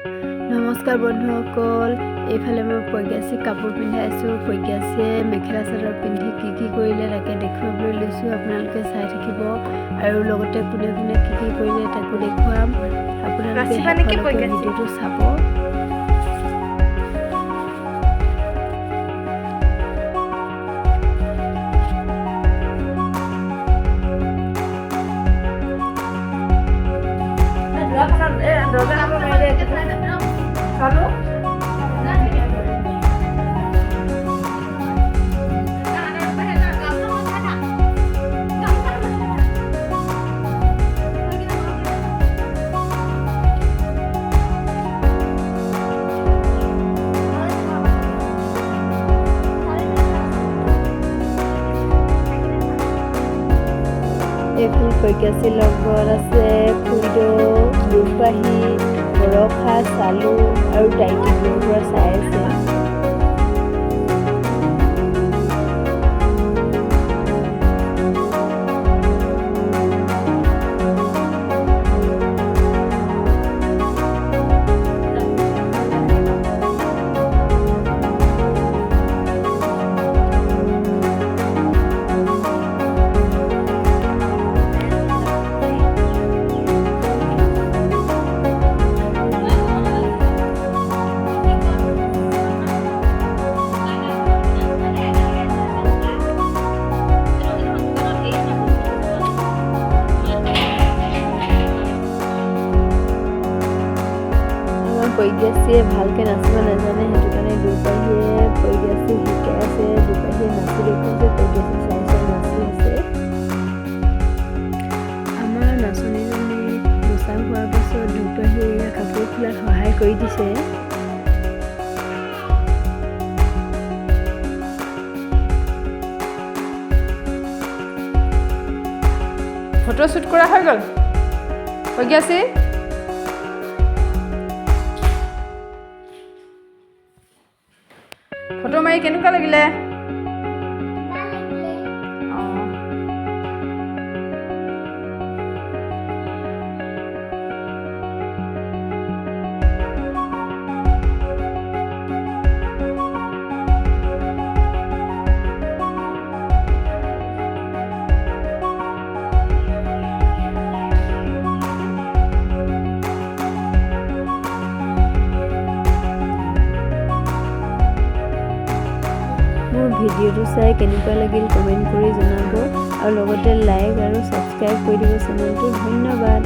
নমস্কাৰ বন্ধুসকল, এইফালে মই প্ৰজ্ঞাশ্ৰীক কাপোৰ পিন্ধাইছোঁ। প্ৰজ্ঞাশ্ৰীয়ে মেখেলা চাদৰ পিন্ধি কি কৰিলে তাকে দেখুৱাবলৈ লৈছোঁ। আপোনালোকে চাই থাকিব আৰু লগতে কোনে কোনে কি কৰিলে তাকো দেখুৱাম। আপোনালোকে ভিডিঅ'টো চাব। এইখন প্ৰজ্ঞাশ্ৰীৰ লগত আছে খুইদেউ, দুপাহী, বৰষা, চালু আৰু তাইটি দূৰৰ পৰা চাই আছে। প্ৰজ্ঞাশ্ৰীয়ে ভালকৈ নাচিব নাজানে, সেইটো কাৰণে দুপাহীয়ে প্ৰজ্ঞাশ্ৰীক শিকাই আছে। দুপাহীয়ে নাচি দেখুৱাইছে, প্ৰজ্ঞাশ্ৰী চাই চাই নাচি আছে। আমাৰ নাচনীজনী নচা হোৱাৰ পাছত দুপাহীয়ে কাপোৰ খোলাত সহায় কৰি দিছে। ফটো শ্বুট কৰা হৈ গ'ল প্ৰজ্ঞাশ্ৰী। ফটো মাৰি কেনেকুৱা লাগিলে? মোৰ ভিডিঅ'টো চাই কেনেকুৱা লাগিল কমেণ্ট কৰি জনাব আৰু লগতে লাইক আৰু ছাবস্ক্ৰাইব কৰি দিব চেনেলটো। ধন্যবাদ।